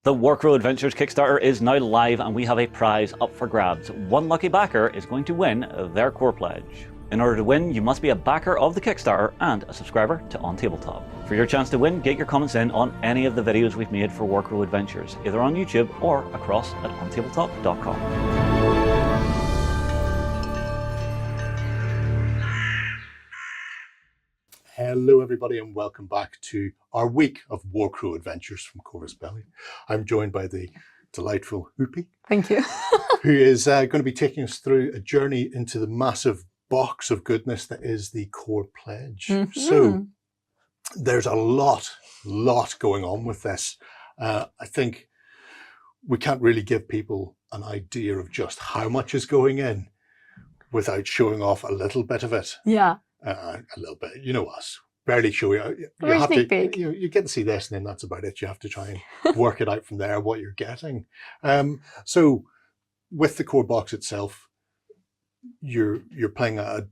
The Warcrow Adventures Kickstarter is now live and we have a prize up for grabs. One lucky backer is going to win their core pledge. In order to win, you must be a backer of the Kickstarter and a subscriber to OnTableTop. For your chance to win, get your comments in on any of the videos we've made for Warcrow Adventures, either on YouTube or across at OnTableTop.com. Hello everybody and welcome back to our week of Warcrow Adventures from Corvus Belli. I'm joined by the delightful Hoopy. Thank you. Who is going to be taking us through a journey into the massive box of goodness that is the core pledge. Mm-hmm. So there's a lot going on with this. I think we can't really give people an idea of just how much is going in without showing off a little bit of it. Yeah. A little bit, you know us, barely show you. You get to see this and then that's about it. You have to try and work it out from there, what you're getting. So with the core box itself, you're playing a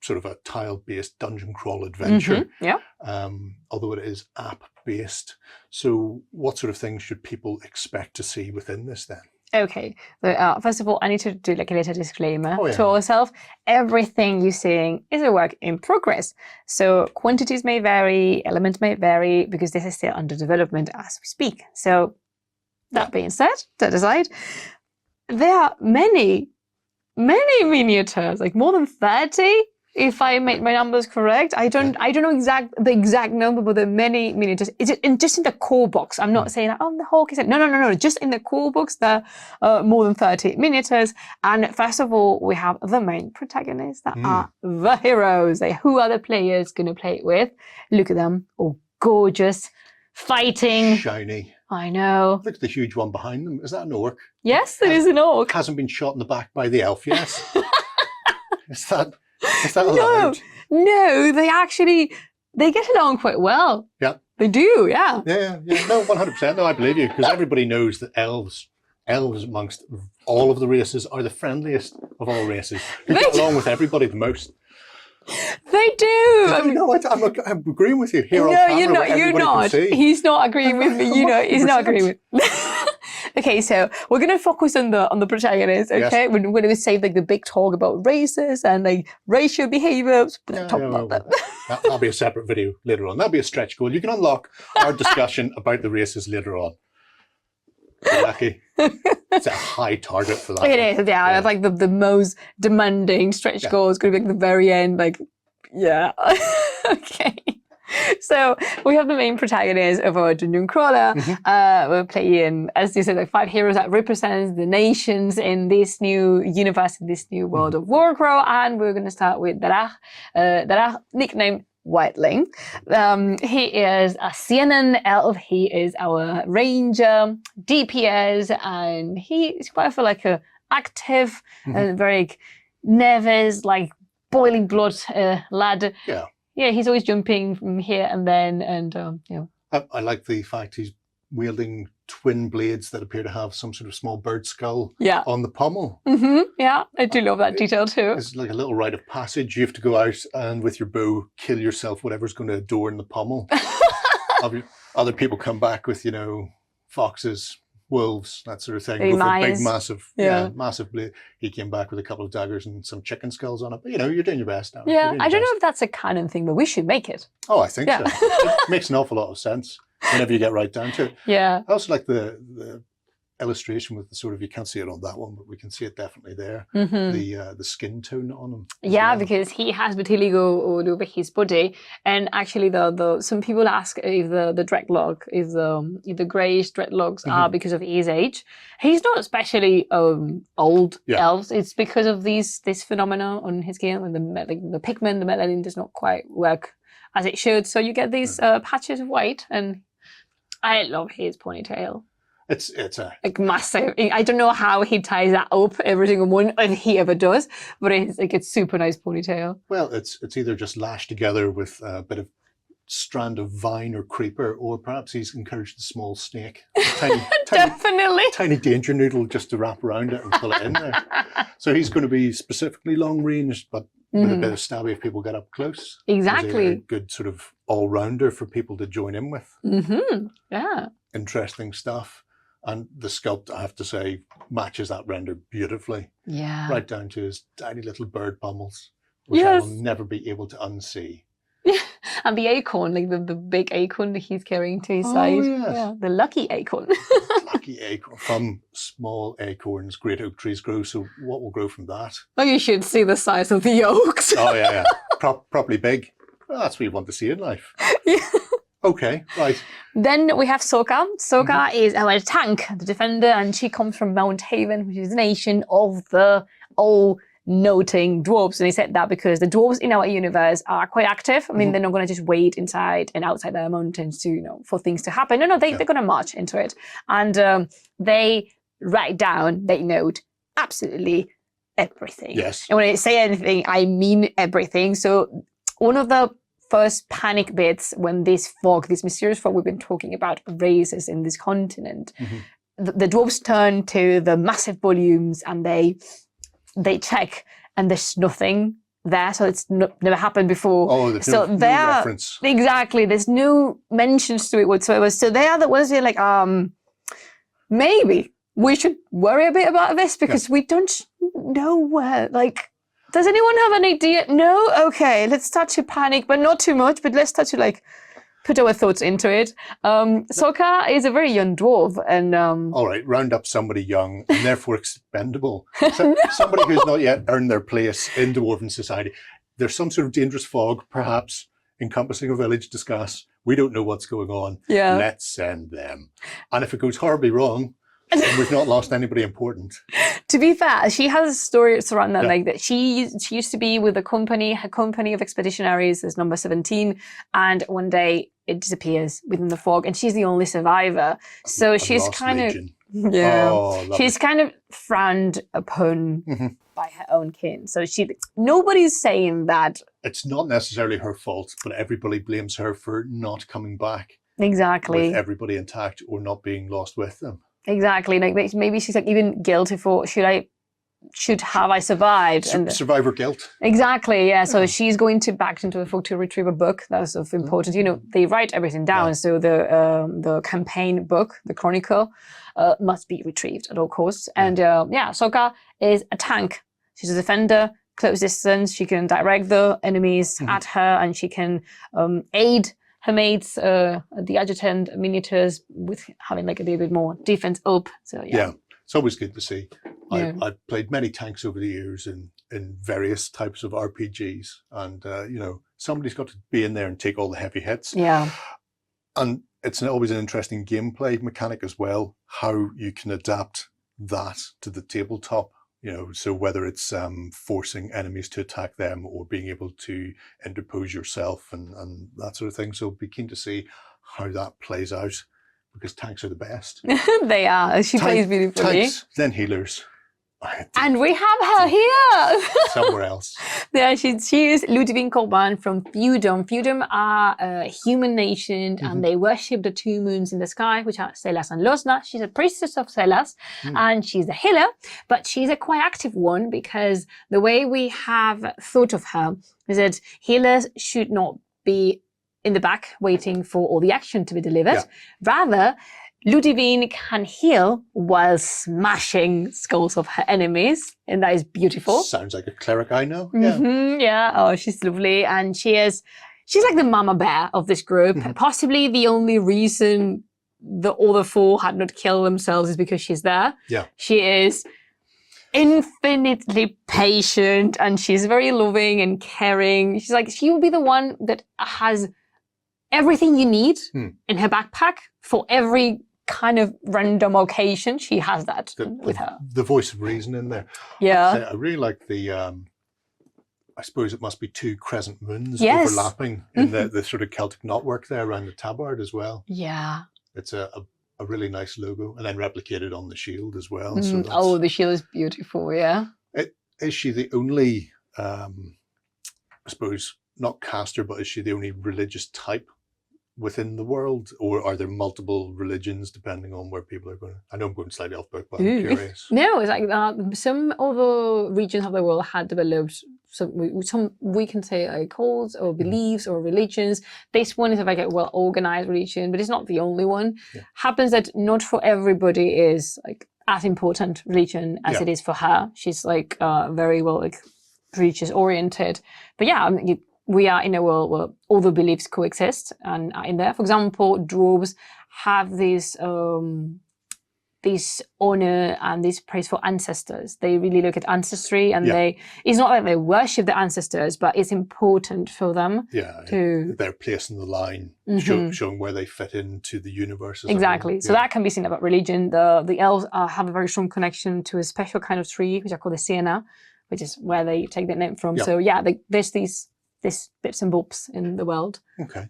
sort of a tile-based dungeon crawl adventure. Mm-hmm. Yeah. Although it is app-based. So what sort of things should people expect to see within this then? Okay, so first of all, I need to do like a little disclaimer to ourselves. Everything you're seeing is a work in progress. So quantities may vary, elements may vary, because this is still under development as we speak. So that being said, that aside, there are many miniatures, like more than 30. If I make my numbers correct, I don't know the exact number, but there are many miniatures. Is it just in the core box? I'm not saying that, oh, the whole case. No. Just in the core box, there are more than 30 miniatures. And first of all, we have the main protagonists that are the heroes. Who are the players going to play it with? Look at them, all gorgeous, fighting. Shiny. I know. Look at the huge one behind them. Is that an orc? Yes, it is an orc. Hasn't been shot in the back by the elf yet. Is that allowed? No, they get along quite well. Yeah. They do, yeah. Yeah. No, 100%. No, I believe you, because everybody knows that elves amongst all of the races are the friendliest of all races. Who get along with everybody the most. They do. I'm agreeing with you here on camera. You're not. He's not agreeing with me. He's not agreeing with me. Okay, so we're going to focus on the protagonist, okay? Yes. We're going to save like the big talk about races and like racial behaviors. That'll be a separate video later on. That'll be a stretch goal. You can unlock our discussion about the races later on. Lucky. It's a high target for that. It is, yeah. It's like the most demanding stretch goal is going to be like the very end. Like, yeah. Okay. So we have the main protagonist of our dungeon crawler. We're playing, as you said, like 5 heroes that represent the nations in this new universe, in this new world of Warcrow. And we're going to start with Darach, nicknamed Whiteling. He is a Siennan elf. He is our ranger, DPS, and he is quite like a active and very nervous, like boiling blood lad. Yeah, he's always jumping from here and then, and I like the fact he's wielding twin blades that appear to have some sort of small bird skull on the pommel. Yeah, I do love that detail too. It's like a little rite of passage. You have to go out and with your bow kill yourself, whatever's going to adorn the pommel. Other people come back with, foxes, wolves, that sort of thing. With a big, massive blade. He came back with a couple of daggers and some chicken skulls on it. But, you're doing your best now. Yeah, I don't know if that's a canon thing, but we should make it. Oh, I think so. It makes an awful lot of sense whenever you get right down to it. Yeah. I also like the illustration with the sort of, you can't see it on that one, but we can see it definitely there. The skin tone on him. Yeah, because he has vitiligo all over his body, and actually, some people ask if the dreadlock, if the greyish dreadlocks are because of his age. He's not especially old elves. It's because of this phenomena on his skin, and the pigment, the melanin does not quite work as it should. So you get these patches of white, and I love his ponytail. It's like massive. I don't know how he ties that up every single one, if he ever does, but it's like a super nice ponytail. Well, it's either just lashed together with a bit of strand of vine or creeper, or perhaps he's encouraged a small snake, tiny danger noodle just to wrap around it and pull it in there. So he's going to be specifically long range, but with a bit of stabby if people get up close. Exactly. A good sort of all rounder for people to join in with. Yeah. Interesting stuff. And the sculpt, I have to say, matches that render beautifully. Yeah. Right down to his tiny little bird pummels, which I will never be able to unsee. And the acorn, like the big acorn that he's carrying to his side. Yes. Yeah, the lucky acorn. Lucky acorn. From small acorns, great oak trees grow. So what will grow from that? Oh, you should see the size of the oaks. Oh, yeah. Properly big. Well, that's what you want to see in life. Yeah. Okay, right. Then we have Soka. Soka is our tank, the defender, and she comes from Mount Haven, which is a nation of the all-noting dwarves. And they said that because the dwarves in our universe are quite active. I mean, they're not going to just wait inside and outside their mountains to, for things to happen. No, they're going to march into it. And they write down, they note absolutely everything. Yes. And when I say anything, I mean everything. So one of the first panic bits when this fog, this mysterious fog we've been talking about, raises in this continent, the dwarves turn to the massive volumes and they check, and there's nothing there. So it's never happened before. Oh, there's so no reference. Exactly. There's no mentions to it whatsoever. So they are the ones who are like, maybe we should worry a bit about this because we don't know where, like, does anyone have an idea? No? Okay, let's start to panic, but not too much, but let's start to like put our thoughts into it. Soka is a very young dwarf and... All right, round up somebody young and therefore expendable. Somebody who's not yet earned their place in dwarven society. There's some sort of dangerous fog, perhaps, encompassing a village discuss. We don't know what's going on. Yeah. Let's send them. And if it goes horribly wrong, we've not lost anybody important. To be fair, she has a story around that, like that she used to be with her company of expeditionaries as number 17, and one day it disappears within the fog, and she's the only survivor. So she's kind of she's kind of frowned upon by her own kin. So nobody's saying that it's not necessarily her fault, but everybody blames her for not coming back. Exactly. With everybody intact or not being lost with them. Exactly. Like maybe she's like even guilty for should I survived? Survivor guilt. Exactly. Yeah. So she's going back into the fog to retrieve a book. That's of important. They write everything down. So the campaign book, the chronicle, must be retrieved at all costs. And Soka is a tank. She's a defender, close distance. She can direct the enemies at her, and she can aid her mates, the adjutant miniatures, with having like a little bit more defense up. So it's always good to see. I've played many tanks over the years in various types of RPGs, and somebody's got to be in there and take all the heavy hits. Yeah, and it's always an interesting gameplay mechanic as well, how you can adapt that to the tabletop. So whether it's forcing enemies to attack them or being able to interpose yourself and that sort of thing. So be keen to see how that plays out, because tanks are the best. They are. She plays beautifully. Tanks, then healers. And we have her here. Somewhere else. Yeah, she is Ludwig Corban from Feudum. Feudum are a human nation, and they worship the two moons in the sky, which are Celas and Losna. She's a priestess of Celas, and she's a healer, but she's a quite active one, because the way we have thought of her is that healers should not be in the back waiting for all the action to be delivered. Rather, Ludivine can heal while smashing skulls of her enemies, and that is beautiful. Sounds like a cleric I know. Oh, she's lovely, and she's like the mama bear of this group. Possibly the only reason the other four had not killed themselves is because she's there. She is infinitely patient, and she's very loving and caring. She's like, she will be the one that has everything you need in her backpack for every kind of random occasion. She has that with her. The voice of reason in there. Yeah. I really like the, I suppose it must be two crescent moons overlapping in the sort of Celtic knotwork there around the tabard as well. Yeah. It's a really nice logo, and then replicated on the shield as well. So the shield is beautiful, yeah. Is she the only, I suppose, not caster, but is she the only religious type within the world, or are there multiple religions depending on where people are going? I know I'm going slightly off book, but I'm curious. No, it's like some other regions of the world had developed we can say like cults or beliefs or religions. This one is like a well-organized religion, but it's not the only one. Yeah. Happens that not for everybody is like as important religion as it is for her. She's like very well like religious oriented. But yeah, I mean, we are in a world where all the beliefs coexist and are in there. For example, dwarves have this honor and this praise for ancestors. They really look at ancestry, and it's not like they worship the ancestors, but it's important for them to their place in the line, showing where they fit into the universe. Exactly. So that can be seen about religion. The elves have a very strong connection to a special kind of tree, which are called the sienna, which is where they take their name from. So there's these bits and bobs in the world. Okay.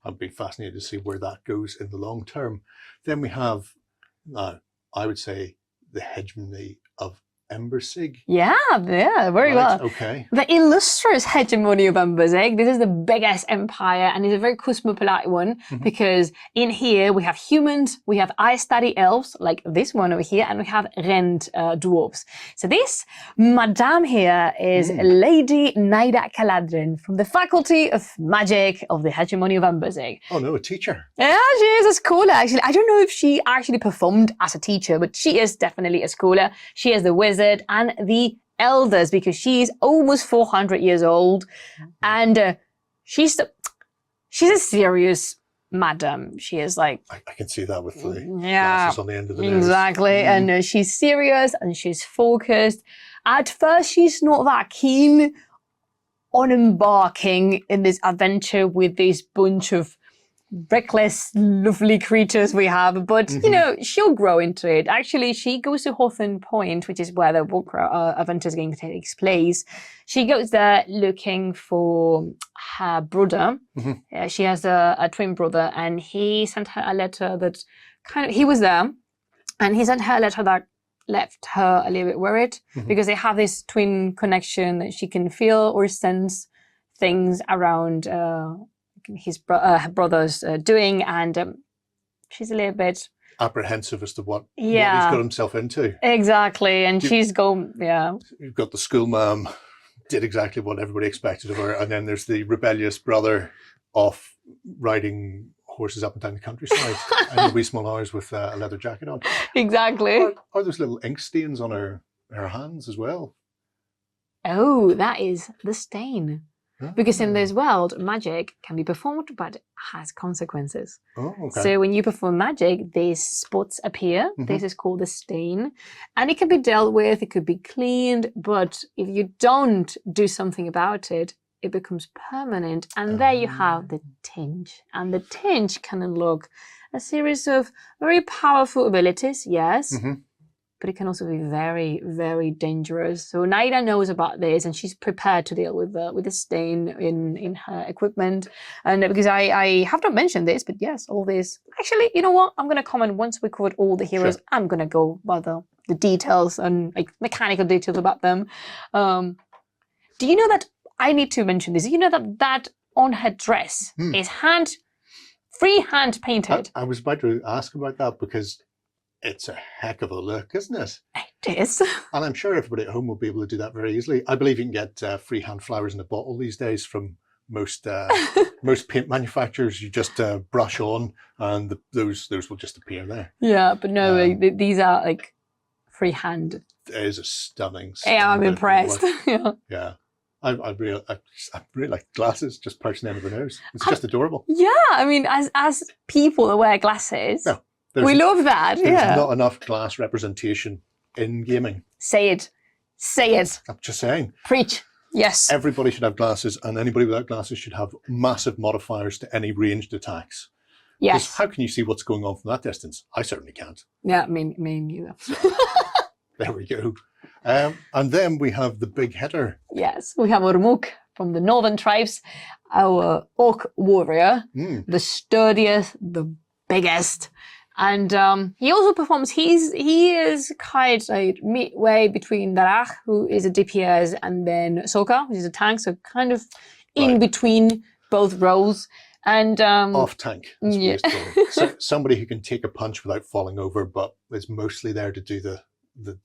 I'd be fascinated to see where that goes in the long term. Then we have, I would say, the hegemony of Embersig. Yeah, very well. Okay. The illustrious hegemony of Embersig. This is the biggest empire, and it's a very cosmopolite one because in here we have humans, we have Aestari elves, like this one over here, and we have Rend dwarves. So this madame here is Lady Naida Caladrin from the Faculty of Magic of the Hegemony of Embersig. Oh no, a teacher. Yeah, she is a scholar, actually. I don't know if she actually performed as a teacher, but she is definitely a scholar. She is the wizard and the elders, because she's almost 400 years old, and she's a serious madam. She is like, I can see that with the glasses on the end of the nose. Exactly. And she's serious and she's focused. At first, she's not that keen on embarking in this adventure with this bunch of reckless, lovely creatures we have, but you know, she'll grow into it. Actually, she goes to Hawthorne Point, which is where the Warcrow Adventures game takes place. She goes there looking for her brother. She has a twin brother, and he sent her a letter that he was there, and he sent her a letter that left her a little bit worried because they have this twin connection that she can feel or sense things around her brother's doing, and she's a little bit apprehensive as to what he's got himself into. Exactly, and she's going, You've got the school mom, did exactly what everybody expected of her, and then there's the rebellious brother off riding horses up and down the countryside in wee small hours with a leather jacket on. Exactly. Are those little ink stains on her hands as well? Oh, that is the stain. Because in this world, magic can be performed, but has consequences. Oh, okay. So when you perform magic, these spots appear. This is called the stain. And it can be dealt with, it could be cleaned, but if you don't do something about it, it becomes permanent. And there you have the tinge. And the tinge can unlock a series of very powerful abilities, yes. But it can also be very, very dangerous. So Naida knows about this, and she's prepared to deal with the stain in her equipment. And because I have not mentioned this, but yes, all this. Actually, you know what? I'm going to comment once we covered all the heroes. Sure. I'm going to go by the details and like mechanical details about them. Do you know that I need to mention this? Do you know that on her dress is freehand painted? I was about to ask about that because it's a heck of a look, isn't it? It is. And I'm sure everybody at home will be able to do that very easily. I believe you can get freehand flowers in a bottle these days from most paint manufacturers. You just brush on, and those will just appear there. Yeah, but no, these are like freehand. It is a stunning. I'm impressed. Yeah. I really like glasses just perched on the end of the nose. It's just adorable. Yeah, I mean, as people that wear glasses. No. We love that, There's not enough glass representation in gaming. Say it. I'm just saying. Preach. Yes. Everybody should have glasses, and anybody without glasses should have massive modifiers to any ranged attacks. Yes. Because how can you see what's going on from that distance? I certainly can't. Yeah, me neither. There we go. And then we have the big hitter. Yes, we have Ormuk from the Northern Tribes, our orc warrior, the sturdiest, the biggest. And he also performs, he is kind of like midway between Darach, who is a DPS, and then Soka, who is a tank, so kind of in between both roles. And off tank. Yeah. So somebody who can take a punch without falling over, but is mostly there to do the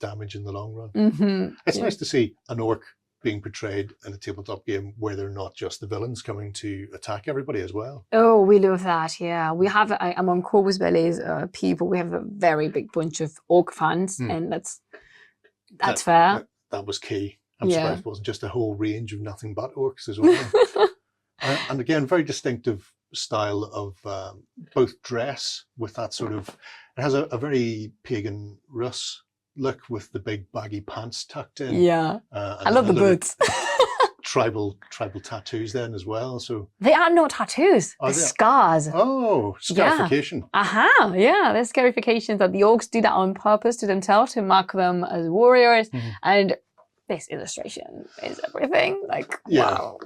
damage in the long run. It's nice to see an orc being portrayed in a tabletop game where they're not just the villains coming to attack everybody as well. Oh, we love that. Yeah, we have among Corvus Belli's people, we have a very big bunch of orc fans, and that's fair. That was key. I'm surprised it wasn't just a whole range of nothing but orcs as well. And again, very distinctive style of both dress with that sort of, it has a very pagan Rus look with the big baggy pants tucked in. Yeah, I love the boots. tribal tattoos then as well. So they are not tattoos, they're scars. Oh, scarification. Yeah, there's scarifications that the orcs do that on purpose to themselves to mark them as warriors. And this illustration is everything. Like, wow.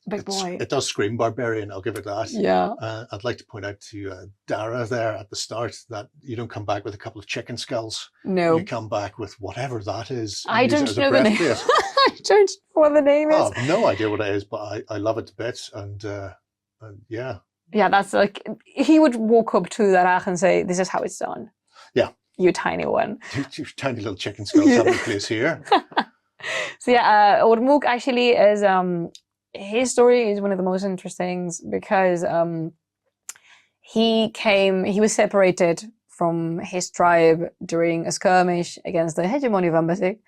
Big boy. It does scream barbarian, I'll give it that. Yeah. I'd like to point out to Dara there at the start that you don't come back with a couple of chicken skulls. No. You come back with whatever that is. I don't know the name. I don't know what the name is. I have no idea what it is, but I love it to bits. And yeah. Yeah, that's like, he would walk up to that and say, this is how it's done. Yeah. You tiny one. You tiny little chicken skulls have a place here. So yeah, Ormuk actually is... his story is one of the most interesting because he was separated from his tribe during a skirmish against the hegemony of Embassy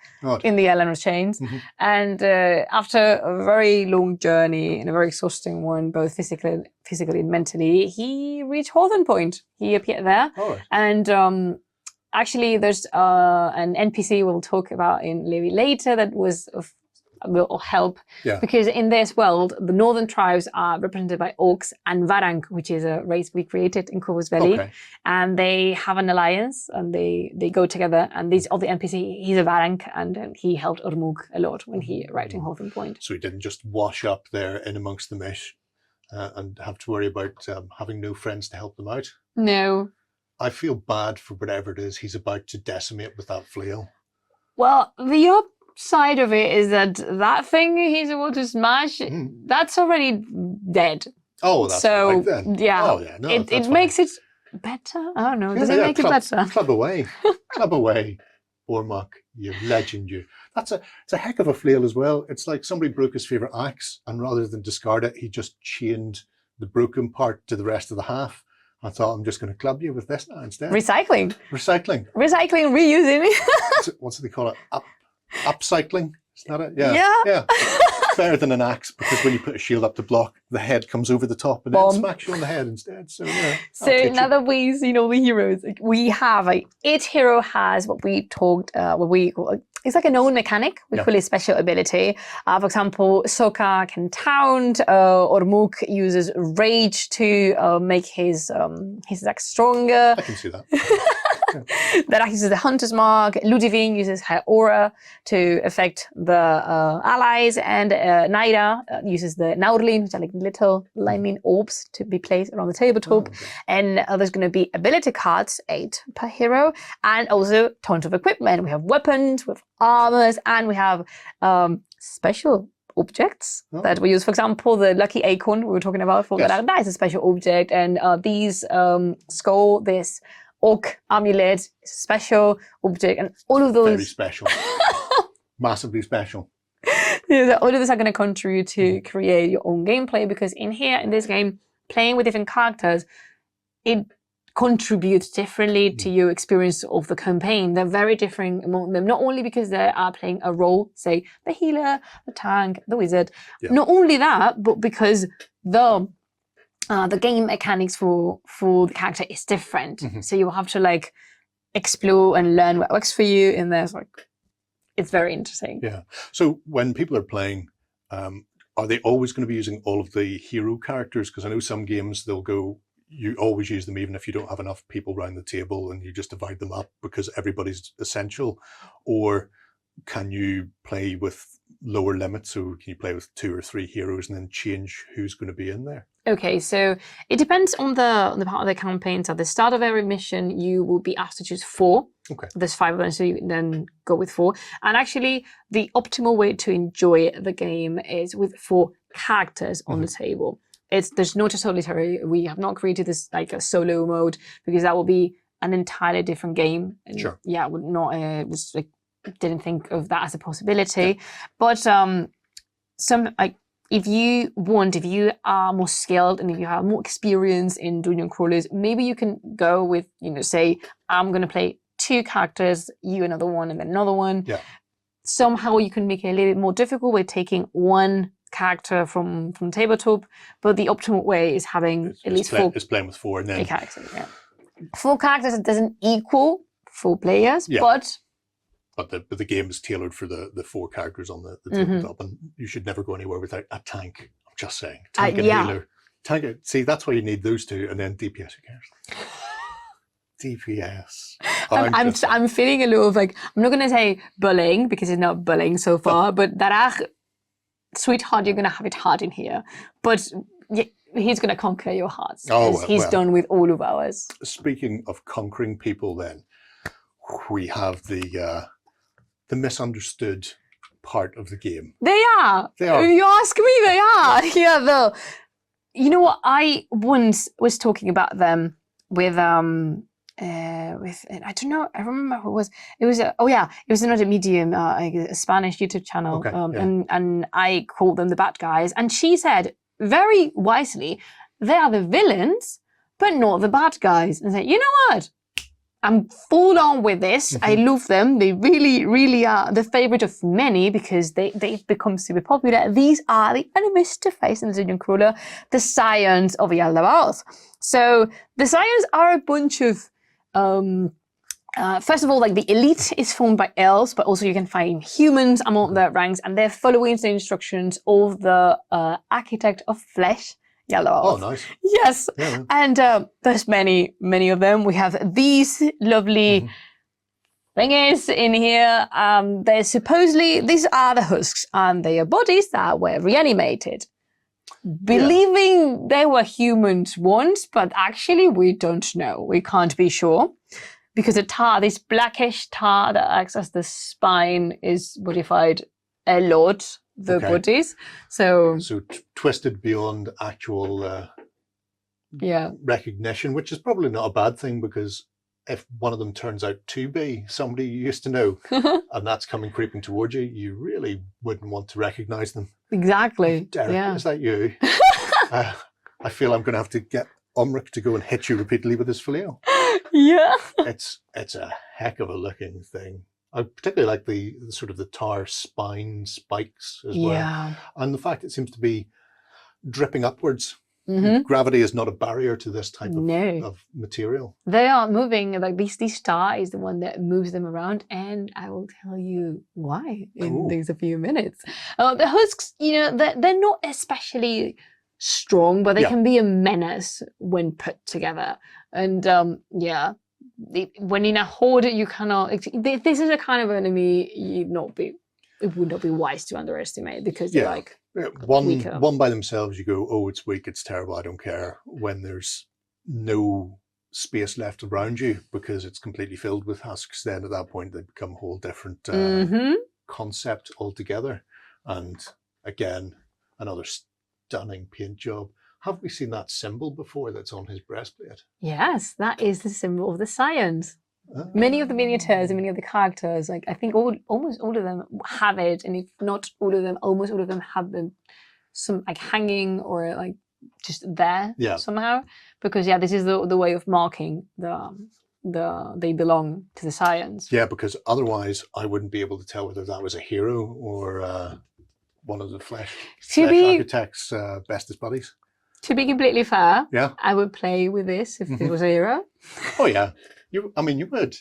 in the Eleanor Chains. And after a very long journey and a very exhausting one, both physically and mentally, he reached Hawthorne Point. He appeared there. And actually, there's an NPC we'll talk about in Levi later that will help, because in this world the northern tribes are represented by orcs and Varang, which is a race we created in Corvus Belli, and they have an alliance and they go together. And these all the NPC, he's a Varang, and he helped Ormuk a lot when he arrived in Hawthorne Point. So he didn't just wash up there in amongst the mesh and have to worry about having no friends to help them out. No. I feel bad for whatever it is he's about to decimate with that flail. Well, the side of it is that thing he's about to smash, that's already dead. Oh, that's so right then. Yeah. Oh, yeah. No, it makes it better. I don't know. Does it make it better? Club away, club away, Ormuk, you legend, you. It's a heck of a flail as well. It's like somebody broke his favorite axe, and rather than discard it, he just chained the broken part to the rest of the half. I thought, I'm just going to club you with this now instead. Recycling, reusing. What's they call it? Upcycling, is that it? Yeah. Better than an axe, because when you put a shield up to block, the head comes over the top and then smacks you on the head instead. So yeah. So now that we the heroes, we have each hero has what we talked, it's like a known mechanic, we call it special ability. For example, Sokka can taunt, Ormuk uses rage to make his attack stronger. I can see that. That uses the Hunter's Mark. Ludivine uses her aura to affect the allies, and Naira uses the Naurlin, which are like little lightning orbs to be placed around the tabletop. And there's going to be ability cards, 8 per hero, and also tons of equipment. We have weapons, we have armors, and we have special objects that we use. For example, the lucky acorn we were talking about, that is a special object, and these skull, this orc amulet, special object, and all of those. Very special. Massively special. Yeah, all of those are going to contribute to create your own gameplay, because in this game, playing with different characters, it contributes differently to your experience of the campaign. They're very different among them, not only because they are playing a role, say the healer, the tank, the wizard. Not only that, but because the game mechanics for the character is different. So you have to explore and learn what works for you. And there's it's very interesting. Yeah. So when people are playing, are they always going to be using all of the hero characters? Because I know some games you always use them even if you don't have enough people around the table, and you just divide them up because everybody's essential. Or can you play with lower limits? So can you play with 2 or 3 heroes and then change who's going to be in there? Okay, so it depends on the part of the campaign. So at the start of every mission, you will be asked to choose 4. Okay. There's 5 of them, so you then go with 4. And actually, the optimal way to enjoy the game is with 4 characters on the table. There's no solitary. We have not created this a solo mode, because that will be an entirely different game. And sure. Yeah, would not. It's didn't think of that as a possibility. But if you are more skilled and if you have more experience in dungeon crawlers, maybe you can go with, say, I'm going to play 2 characters, you another one, and then another one. Yeah. Somehow you can make it a little bit more difficult by taking 1 character from tabletop, but the optimal way is having at least 4. It's playing with 4 and then 4 characters. Yeah. 4 characters, it doesn't equal 4 players, but the game is tailored for the 4 characters on the tabletop, and you should never go anywhere without a tank. I'm just saying, tank and healer. See, that's why you need those 2, and then DPS. Who cares? DPS. I'm feeling a little of I'm not going to say bullying because it's not bullying so far, but sweetheart, you're going to have it hard in here. But he's going to conquer your hearts. He's done with all of ours. Speaking of conquering people, then we have the misunderstood part of the game. They are. If you ask me, they are. Yeah, though. You know what? I once was talking about them with I don't know. I remember who it was. It was it was another medium, a Spanish YouTube channel, and I called them the bad guys. And she said very wisely, they are the villains, but not the bad guys. And I said, you know what? I'm full on with this. I love them. They really, really are the favorite of many because they've become super popular. These are the enemies to face in the dungeon crawler, the Scions of Yaldabaoth. So the Scions are a bunch of first of all, the elite is formed by elves, but also you can find humans among the ranks, and they're following the instructions of the architect of flesh, Yaldabaoth. Oh, nice. Yes. Yeah. And there's many of them. We have these lovely thingies in here. They're supposedly, these are the husks, and they are bodies that were reanimated. Believing they were humans once, but actually we don't know. We can't be sure. Because the tar, this blackish tar that acts as the spine, is modified a lot, the bodies. So twisted beyond actual recognition, which is probably not a bad thing, because if one of them turns out to be somebody you used to know and that's coming creeping towards you, you really wouldn't want to recognize them. Exactly. Derek, is that you? I feel I'm going to have to get Umric to go and hit you repeatedly with his flail. Yeah. It's a heck of a looking thing. I particularly like the sort of the tar spine spikes as well. And the fact it seems to be dripping upwards. Gravity is not a barrier to this type of material. They are moving, this tar is the one that moves them around, and I will tell you why in these a few minutes. The husks, they're not especially strong, but they can be a menace when put together. And when in a horde, you cannot. This is a kind of enemy it would not be wise to underestimate, because they're one by themselves. You go, oh, it's weak, it's terrible, I don't care. When there's no space left around you because it's completely filled with husks, then at that point they become a whole different concept altogether. And again, another stunning paint job. Have we seen that symbol before that's on his breastplate? Yes, that is the symbol of the Scions. Many of the miniatures and many of the characters, I think almost all of them have it, and if not all of them, almost all of them have them some hanging or just there somehow. Because this is the way of marking they belong to the Scions. Yeah, because otherwise I wouldn't be able to tell whether that was a hero or one of the flesh architect's bestest buddies. To be completely fair, I would play with this if it was a hero. Oh yeah, you would.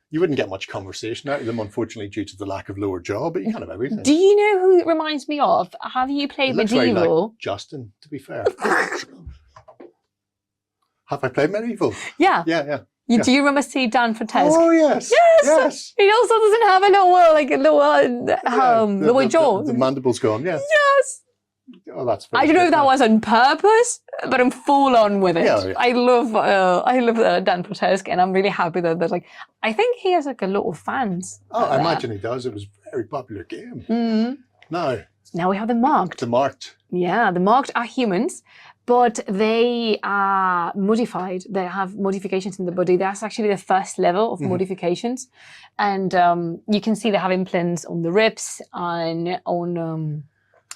You wouldn't get much conversation out of them, unfortunately, due to the lack of lower jaw, but you can have everything. Do you know who it reminds me of? Have you played Medieval? Very like Justin, to be fair. Have I played Medieval? Yeah. Yeah. Do you remember see Dan Fortesk? Oh yes. Yes. He also doesn't have a lower jaw. The mandible's gone. Yeah. Yes. Oh, that's. I don't know if that was on purpose, but I'm full on with it. Yeah. I love Dan Fortesk, and I'm really happy that I think he has a lot of fans. Oh, I imagine he does. It was a very popular game. Now we have the marked. The marked. Yeah, the marked are humans, but they are modified. They have modifications in the body. That's actually the first level of modifications. And you can see they have implants on the ribs and on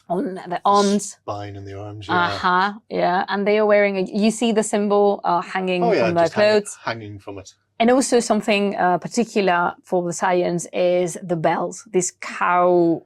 the arms. Spine and the arms, yeah. Yeah. And they are wearing, you see the symbol hanging from their clothes. Hanging from it. And also something particular for the science is the bells, these cow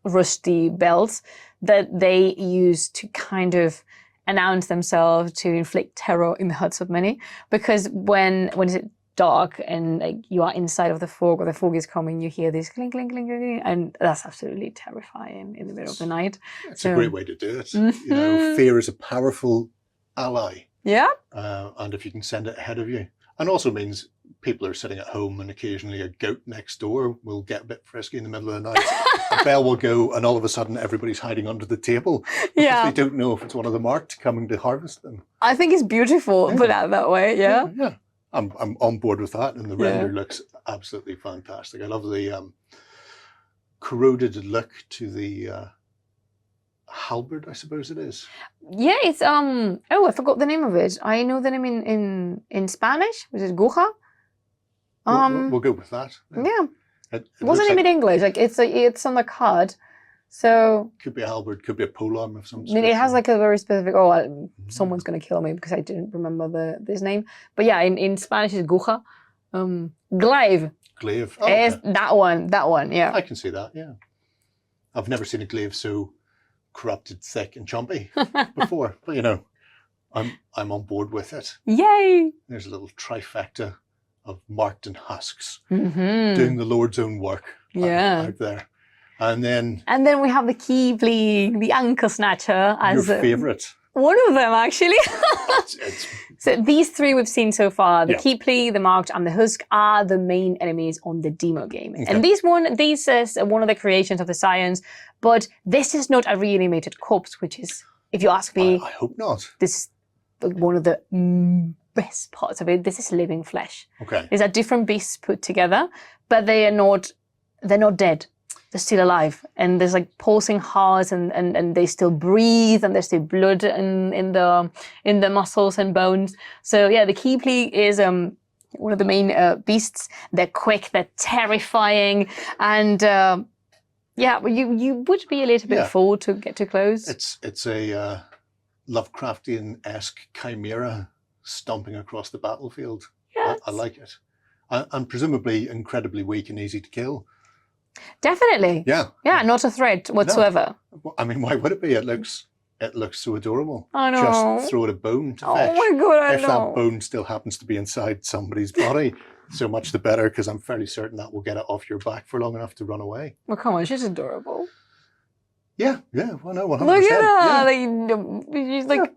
rusty bells that they use to kind of announce themselves, to inflict terror in the hearts of many. Because when it's dark and like you are inside of the fog or the fog is coming, you hear this clink, clink, clink, clink, and that's absolutely terrifying in the middle of the night. It's a great way to do it. You know, fear is a powerful ally. Yeah. And if you can send it ahead of you. And also means people are sitting at home and occasionally a goat next door will get a bit frisky in the middle of the night. The bell will go and all of a sudden everybody's hiding under the table because they don't know if it's one of the marked coming to harvest them. I think it's beautiful, put out that way, yeah. I'm on board with that, and the render looks absolutely fantastic. I love the corroded look to the halberd, I suppose it is. Yeah, it's I forgot the name of it. I know the name in Spanish, which is guja. We'll go with that. Yeah. It wasn't even English. Like it's on the card. So could be a halberd, could be a polearm of some sort. I mean, it has like a very specific. Someone's gonna kill me because I didn't remember this name. But yeah, in Spanish it's guja. Glaive. Glaive. Oh, okay. That one. Yeah. I can see that. Yeah. I've never seen a glaive so corrupted, thick, and chompy before. But you know, I'm on board with it. Yay! There's a little trifecta of marked and husks doing the Lord's own work out there. And then we have the Keebly, the ankle snatcher as your favourite. One of them actually. So these three we've seen so far, the Keebly, the marked, and the husk are the main enemies on the demo game. Okay. And these is one of the creations of the science, but this is not a reanimated corpse, which is, if you ask me, I hope not. This is one of the best parts of it. This is living flesh. Okay. These are different beasts put together, but they're not dead. They're still alive, and there's like pulsing hearts, and they still breathe, and there's still blood in the muscles and bones. So yeah, the Keebly is one of the main beasts. They're quick, they're terrifying, and you would be a little bit fooled to get too close. It's a Lovecraftian-esque chimera stomping across the battlefield. Yes. I like it, and presumably incredibly weak and easy to kill. Definitely. Yeah. Yeah, not a threat whatsoever. No. I mean, why would it be? It looks so adorable. I know. Just throw it a bone to fetch. Oh my God, I know. If that bone still happens to be inside somebody's body, so much the better, because I'm fairly certain that will get it off your back for long enough to run away. Well, come on, she's adorable. Yeah. Well, no, 100%. Look at her. Yeah. She's like,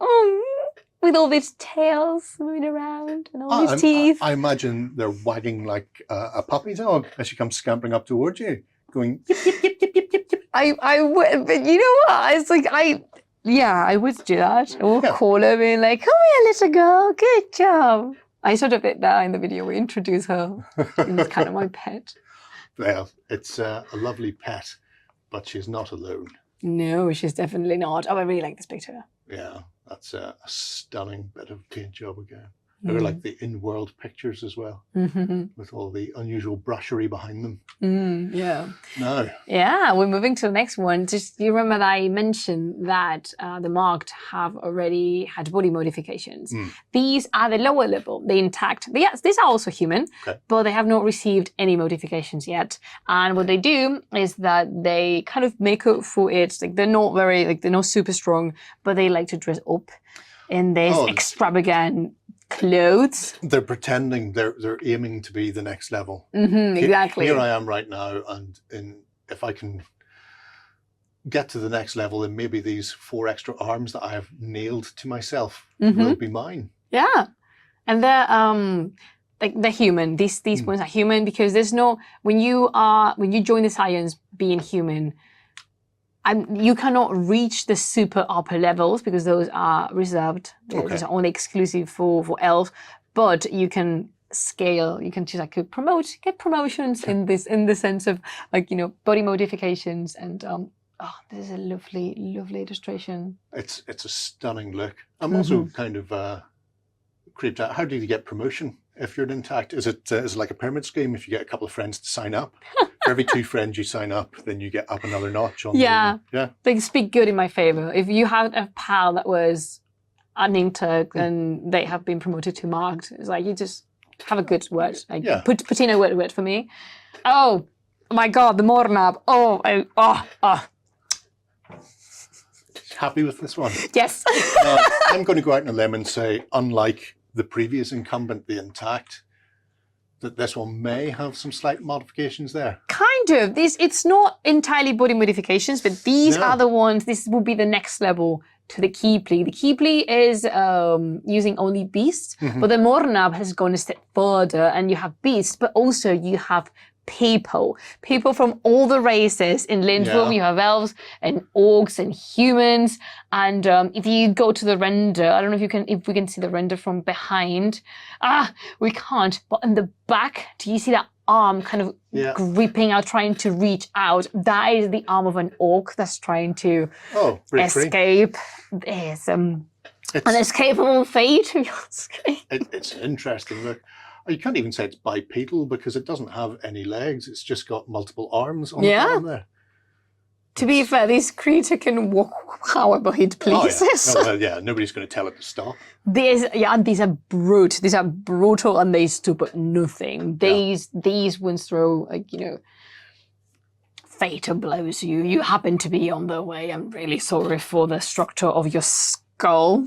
with all these tails moving around and all these teeth. I imagine they're wagging like a puppy dog as she comes scampering up towards you, going yip, yip, yip, yip, yip, yip, yip. I would, but you know what? It's like I would do that. I would call her being like, "Come here, little girl, good job." I sort of did that in the video. We introduce her. It was kind of my pet. Well, it's a lovely pet, but she's not alone. No, she's definitely not. Oh, I really like this picture. Yeah. That's a stunning bit of paint job again. They're like the in-world pictures as well, with all the unusual brushery behind them. Yeah. No. Yeah, we're moving to the next one. Just you remember that I mentioned that the marked have already had body modifications. These are the lower level, the intact. Yes, these are also human, but they have not received any modifications yet. And what they do is that they kind of make up for it. Like they're not super strong, but they like to dress up in this extravagant clothes. They're pretending they're aiming to be the next level. Exactly. Here I am right now, and if I can get to the next level, then maybe these 4 extra arms that I have nailed to myself will be mine. Yeah, and they're human. These ones are human because there's no when you join the science being human. You cannot reach the super upper levels because those are reserved. Those are only exclusive for elves. But you can scale. You can just get promotions in the sense of body modifications and Oh, this is a lovely, lovely illustration. It's a stunning look. I'm also kind of creeped out. How do you get promotion if you're an Intact? Is it like a pyramid scheme? If you get a couple of friends to sign up, for every 2 friends you sign up, then you get up another notch on They speak good in my favor. If you had a pal that was an Intag and they have been promoted to marked, it's like you just have a good word. Like put in a word for me. Oh my God, the Mornab. Happy with this one? Yes. I'm going to go out on a limb and say, unlike the previous incumbent, the Intact, that this one may have some slight modifications there. Kind of. It's not entirely body modifications, but these are the ones. This will be the next level to the Keeply. The Keeply is using only beasts, but the Mornab has gone a step further, and you have beasts, but also you have people from all the races. In Lindworm, you have elves and orcs and humans. And if you go to the render, I don't know if we can see the render from behind. We can't. But in the back, do you see that arm kind of gripping out, trying to reach out? That is the arm of an orc that's trying to escape. It's an escapable fate. It's interesting. Look. You can't even say it's bipedal because it doesn't have any legs. It's just got multiple arms on the bottom there. To be fair, this creature can walk however it pleases. Nobody's going to tell it to stop. These are brute. These are brutal and they stupid nothing. These ones throw, fatal blows you. You happen to be on the way. I'm really sorry for the structure of your skull.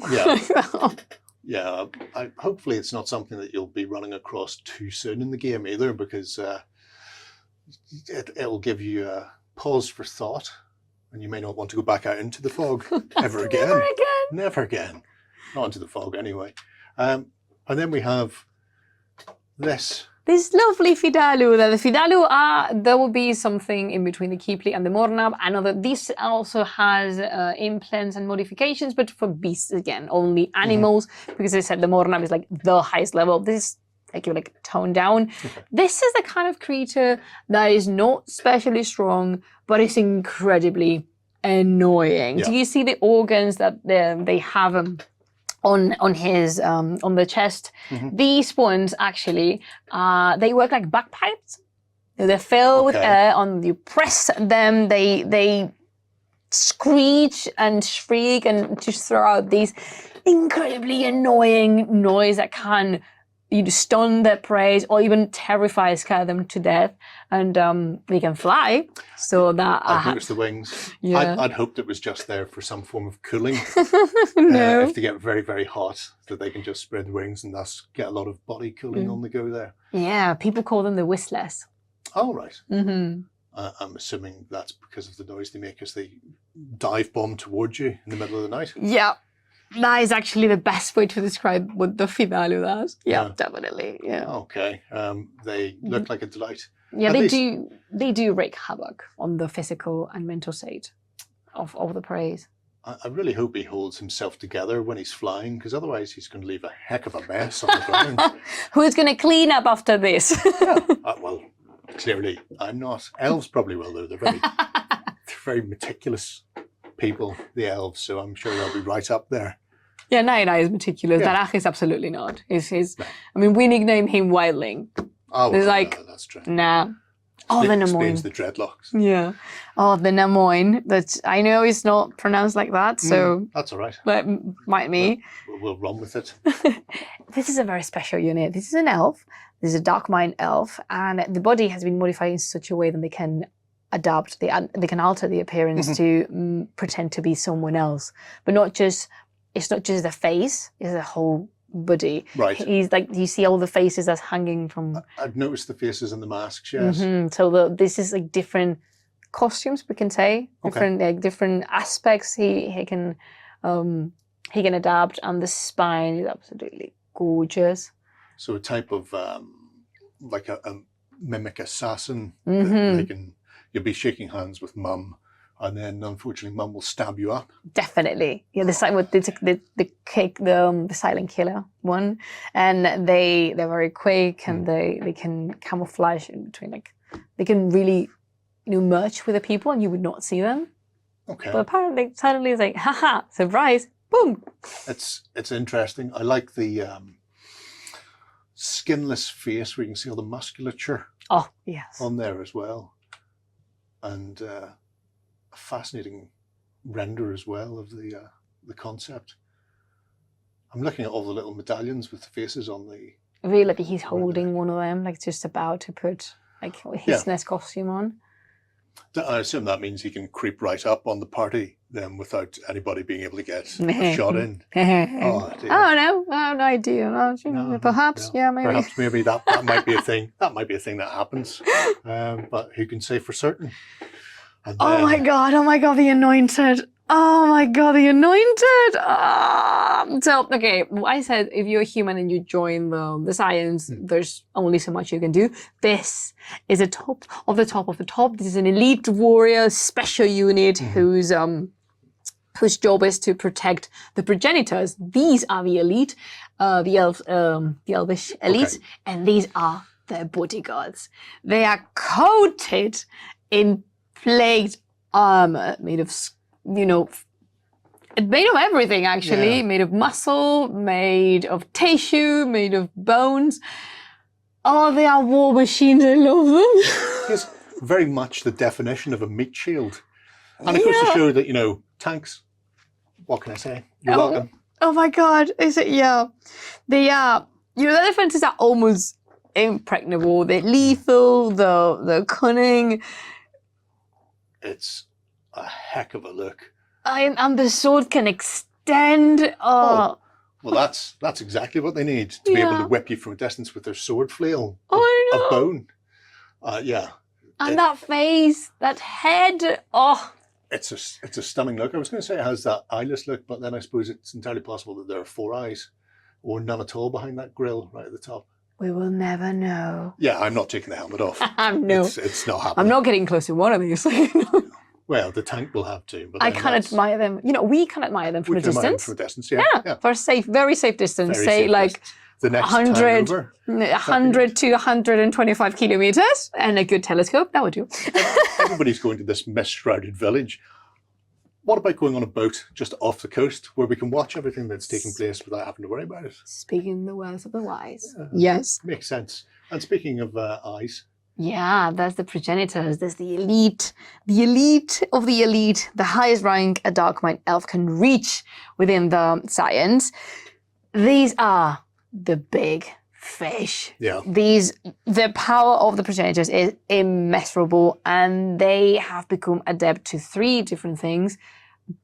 Yeah. Hopefully it's not something that you'll be running across too soon in the game either, because it'll give you a pause for thought, and you may not want to go back out into the fog ever again. Never again. Not into the fog anyway. And then we have this lovely Fidalu. The Fidalu there will be something in between the Keeply and the Mornab. I know that this also has implants and modifications, but for beasts again, only animals, because they said the Mornab is like the highest level. This is like toned down. This is the kind of creature that is not especially strong, but is incredibly annoying. Do you see the organs that they have on his on the chest? These ones actually they work like bagpipes. They're filled with air. You press them, they screech and shriek and just throw out these incredibly annoying noise that can stun their prey or even terrify, scare them to death. And they can fly, so that I've noticed the wings. I'd hoped it was just there for some form of cooling. No. If they get very, very hot, that they can just spread the wings and thus get a lot of body cooling on the go there. Yeah, people call them the whistlers. Oh, right. I'm assuming that's because of the noise they make as they dive bomb towards you in the middle of the night. Yeah. That is actually the best way to describe what the Fidalu does. Yeah, definitely. Yeah. Okay. They look like a delight. Yeah, they do wreak havoc on the physical and mental state of the prey. I really hope he holds himself together when he's flying, because otherwise he's going to leave a heck of a mess on the ground. Who's going to clean up after this? Well, clearly I'm not. Elves probably will, though. They're very meticulous people, the elves, so I'm sure they'll be right up there. Yeah, Naina is meticulous. Darach is absolutely not. I mean, we nickname him Wildling. Oh, that's true. Nah. Oh, the Namoin. Explains the dreadlocks. Yeah. Oh, the Namoin. That I know is not pronounced like that, so... that's all right. But might me. We'll run with it. This is a very special unit. This is an elf. This is a Dark Mind elf, and the body has been modified in such a way that they can adapt, they can alter the appearance to pretend to be someone else. But it's not just the face, it's the whole body. Right. He's like, you see all the faces that's hanging from... I've noticed the faces and the masks, yes. So this is like different costumes, we can say. Different aspects he can adapt, and the spine is absolutely gorgeous. So a type of like a mimic assassin. You'll be shaking hands with Mum, and then unfortunately Mum will stab you up. Definitely. Yeah, the silent killer one, and they're very quick, and they can camouflage in between, like they can really merge with the people and you would not see them. Okay. But apparently, suddenly it's like, haha, surprise, boom. It's interesting. I like the skinless face where you can see all the musculature on there as well. And a fascinating render as well of the concept. I'm looking at all the little medallions with the faces on the... I feel like he's holding one of them, like just about to put like his nest costume on. I assume that means he can creep right up on the party then without anybody being able to get a shot in. Oh no, I have no idea. Perhaps, yeah, maybe. Perhaps maybe that might be a thing. That might be a thing that happens. But who can say for certain? And then, oh my god, the Anointed. Oh my god, the Anointed! So, okay, I said if you're a human and you join the Science, there's only so much you can do. This is a top of the top of the top. This is an elite warrior special unit whose job is to protect the progenitors. These are the elite, the elvish elite, and these are their bodyguards. They are coated in plated armor made of, made of everything actually, made of muscle, made of tissue, made of bones. Oh, they are war machines. I love them. It's very much the definition of a meat shield. And it goes to show that, tanks, what can I say? You're welcome. Oh my God. Is it? Yeah. They are, the defenses are almost impregnable. They're lethal, they're cunning. It's a heck of a look. And the sword can extend. Oh. Well, that's exactly what they need to be able to whip you from a distance with their sword flail of bone. And that face, that head. Oh. It's a stunning look. I was going to say it has that eyeless look, but then I suppose it's entirely possible that there are 4 eyes or none at all behind that grill right at the top. We will never know. Yeah, I'm not taking the helmet off. No. It's not happening. I'm not getting close to one of these. Well, the tank will have to. But I can admire them. We can admire them from a distance. From a distance, yeah. For a very safe distance. Very say safe like distance. The next 100 to 125 kilometers and a good telescope. That would do. Everybody's going to this mist-shrouded village. What about going on a boat just off the coast where we can watch everything that's taking place without having to worry about it? Speaking the words of the wise. Yes. Makes sense. And speaking of eyes. Yeah, that's the progenitors. There's the elite of the elite, the highest rank a Darkmind elf can reach within the Science. These are the big fish. Yeah. The power of the progenitors is immeasurable, and they have become adept to 3 different things: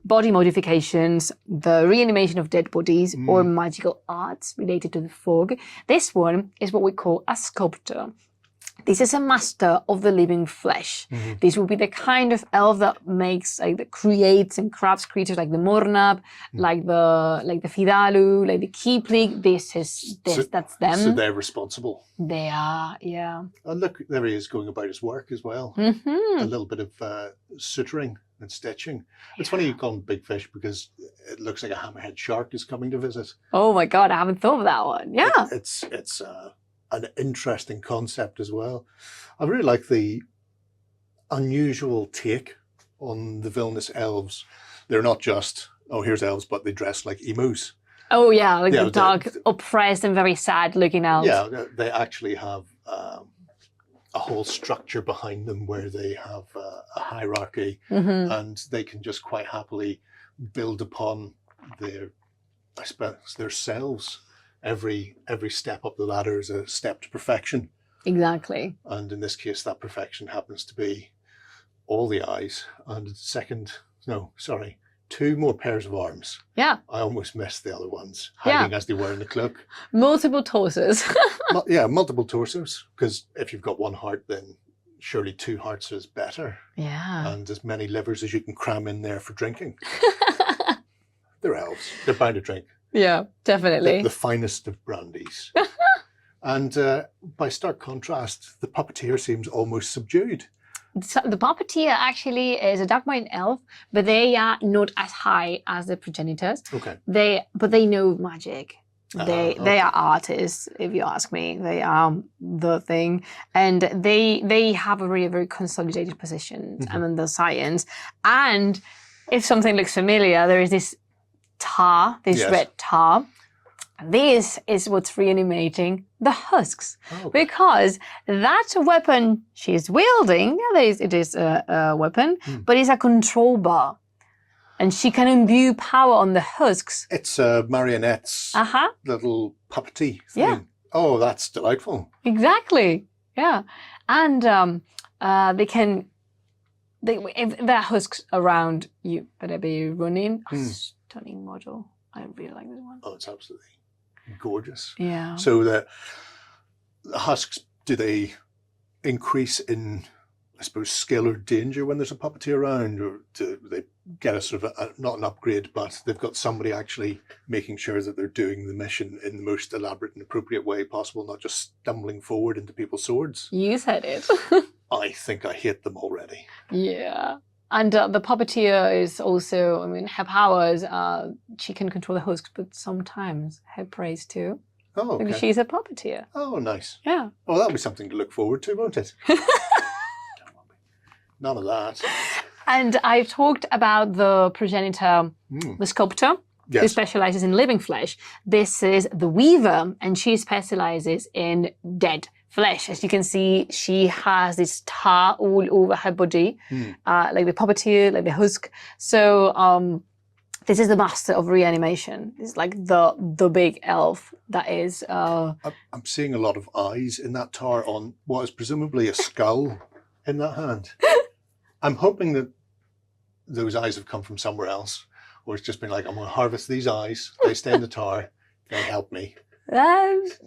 body modifications, the reanimation of dead bodies, or magical arts related to the fog. This one is what we call a sculptor. This is a master of the living flesh. This will be the kind of elf that that creates and crafts creatures like the Mornab, like the Fidalu, like the Kipling. That's them. So they're responsible. They are, yeah. And look, there he is going about his work as well. A little bit of suturing and stitching. It's funny you call him Big Fish because it looks like a hammerhead shark is coming to visit. Oh my God, I haven't thought of that one. Yeah. It's an interesting concept as well. I really like the unusual take on the villainous elves. They're not just, here's elves, but they dress like emus. Oh yeah, like the dark, oppressed and very sad looking elves. Yeah, they actually have a whole structure behind them where they have a hierarchy and they can just quite happily build upon their selves. Every step up the ladder is a step to perfection. Exactly. And in this case, that perfection happens to be all the eyes and 2 more pairs of arms. Yeah. I almost missed the other ones, hiding as they were in the cloak. Multiple torsos. Multiple torsos. Because if you've got 1 heart, then surely 2 hearts is better. Yeah. And as many livers as you can cram in there for drinking. They're elves. They're bound to drink. Yeah, definitely. The finest of brandies. And by stark contrast, the puppeteer seems almost subdued. So the puppeteer actually is a Darkmind elf, but they are not as high as the progenitors. Okay. But they know magic. They are artists, if you ask me. They are the thing. And they have a very, very consolidated position in the Science. And if something looks familiar, there is this tar, this red tar. This is what's reanimating the husks. Oh, because that weapon she's wielding, it is a weapon, but it's a control bar. And she can imbue power on the husks. It's Marionette's little puppety thing. Yeah. Oh, that's delightful. Exactly. Yeah. And if there are husks around, you better be running. Stunning model. I really like this one. Oh, it's absolutely gorgeous. Yeah. So the husks, do they increase in, I suppose, skill or danger when there's a puppeteer around, or do they get a sort of not an upgrade, but they've got somebody actually making sure that they're doing the mission in the most elaborate and appropriate way possible, not just stumbling forward into people's swords? You said it. I think I hate them already. Yeah. And the puppeteer is also, I mean, her powers, she can control the husks, but sometimes her praise too. Oh, okay. Because she's a puppeteer. Oh, nice. Yeah. Well, that'll be something to look forward to, won't it? None of that. And I've talked about the progenitor, the sculptor, who specializes in living flesh. This is the weaver, and she specializes in dead flesh. As you can see, she has this tar all over her body, like the puppeteer, like the husk. So this is the master of reanimation. It's like the big elf that is... I'm seeing a lot of eyes in that tar on what is presumably a skull in that hand. I'm hoping that those eyes have come from somewhere else, or it's just been like, I'm going to harvest these eyes. They stay in the tar. They help me. It's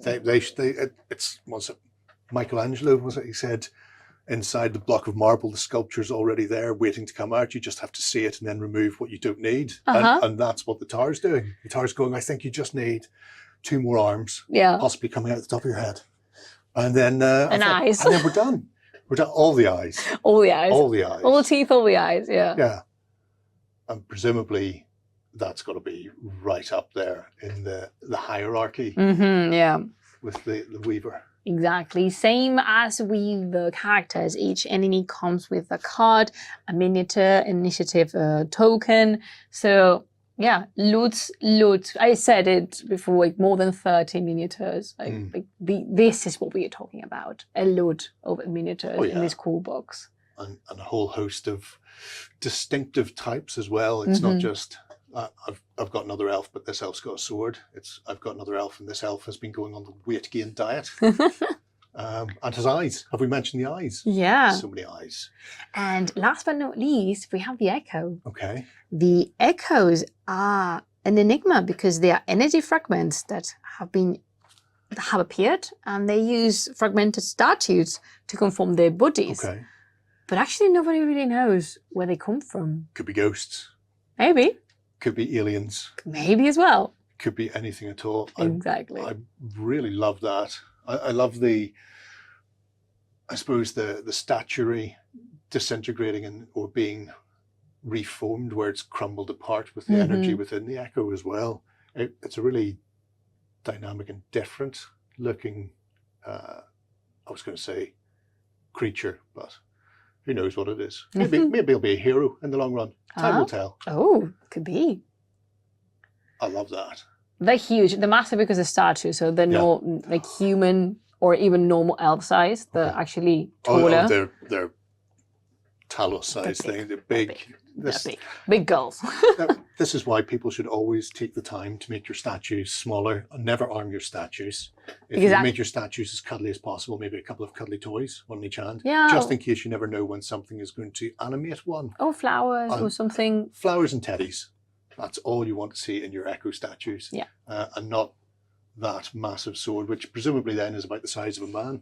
what's it? Michelangelo, was it? He said, inside the block of marble, the sculpture's already there, waiting to come out. You just have to see it and then remove what you don't need. And that's what the tar's doing. The tar's going, I think you just need 2 more arms, possibly coming out the top of your head, and then eyes, and then we're done. We're done. All the eyes. All the eyes. All the eyes. All the teeth, all the eyes, yeah. Yeah. And presumably that's got to be right up there in the hierarchy with the weaver. Exactly. Same as with the characters. Each enemy comes with a card, a miniature initiative token. So yeah, loads. I said it before, like more than 30 miniatures. This is what we are talking about. A load of miniatures in this cool box. And a whole host of distinctive types as well. It's not just I've got another elf, but this elf's got a sword. It's I've got another elf, and this elf has been going on the weight gain diet. And his eyes. Have we mentioned the eyes? Yeah. So many eyes. And last but not least, we have the echo. Okay. The echoes are an enigma because they are energy fragments that have appeared, and they use fragmented statues to conform their bodies. Okay. But actually, nobody really knows where they come from. Could be ghosts. Maybe. Could be aliens. Maybe as well. Could be anything at all. Exactly. I really love that. I love I suppose the statuary disintegrating or being reformed where it's crumbled apart with the energy within the echo as well. It's a really dynamic and different looking, I was going to say creature, but who knows what it is. Maybe it'll be a hero in the long run. Time will tell. Oh, could be. I love that. They're huge. They're massive because they're statues, so they're not like human or even normal elf size. They're actually taller. Oh, they're Talos size thing. They're big. Big girls. This is why people should always take the time to make your statues smaller and never arm your statues. If you make your statues as cuddly as possible, maybe a couple of cuddly toys, one in each hand, just in case you never know when something is going to animate one. Oh, flowers or something. Flowers and teddies. That's all you want to see in your echo statues. Yeah. And not that massive sword, which presumably then is about the size of a man.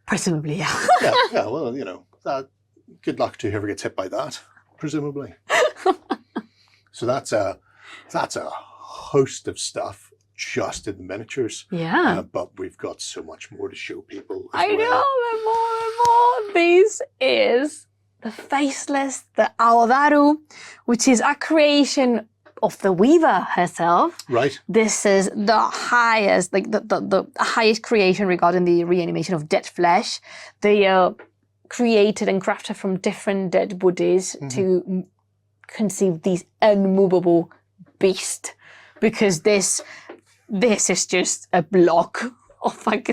Presumably, yeah. yeah, well, you know, good luck to whoever gets hit by that, presumably. So that's a host of stuff just in the miniatures. Yeah. But we've got so much more to show people. I know, more. This is the Faceless, the Aodaru, which is a creation of the weaver herself. Right. This is the highest, like the highest creation regarding the reanimation of dead flesh. They are created and crafted from different dead bodies to conceive this unmovable beast, because this is just a block of like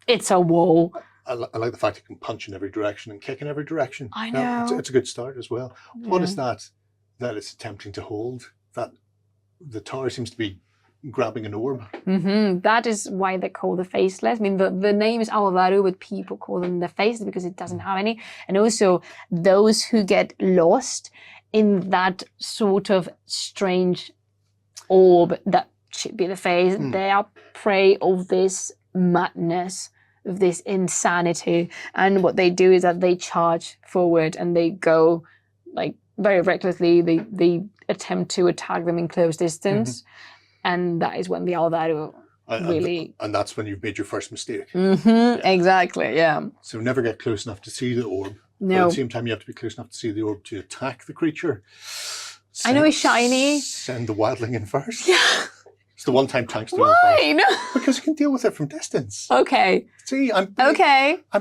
it's a wall. I like the fact you can punch in every direction and kick in every direction. I know. It's a good start as well. Yeah. What is that it's attempting to hold? That the tower seems to be grabbing an orb. That is why they call the faceless. I mean, the name is Alvaru, but people call them the faceless because it doesn't have any. And also, those who get lost in that sort of strange orb that should be the face, they are prey of this madness, of this insanity. And what they do is that they charge forward and they go like very recklessly. They attempt to attack them in close distance. And that is when the Alvaru really... And that's when you've made your first mistake. Exactly, yeah. So never get close enough to see the orb. No. But at the same time, you have to be close enough to see the orb to attack the creature. I know it's shiny. Send the wildling in first. Yeah. It's the one-time tanks to Why? No. Because you can deal with it from distance. Okay. See, I'm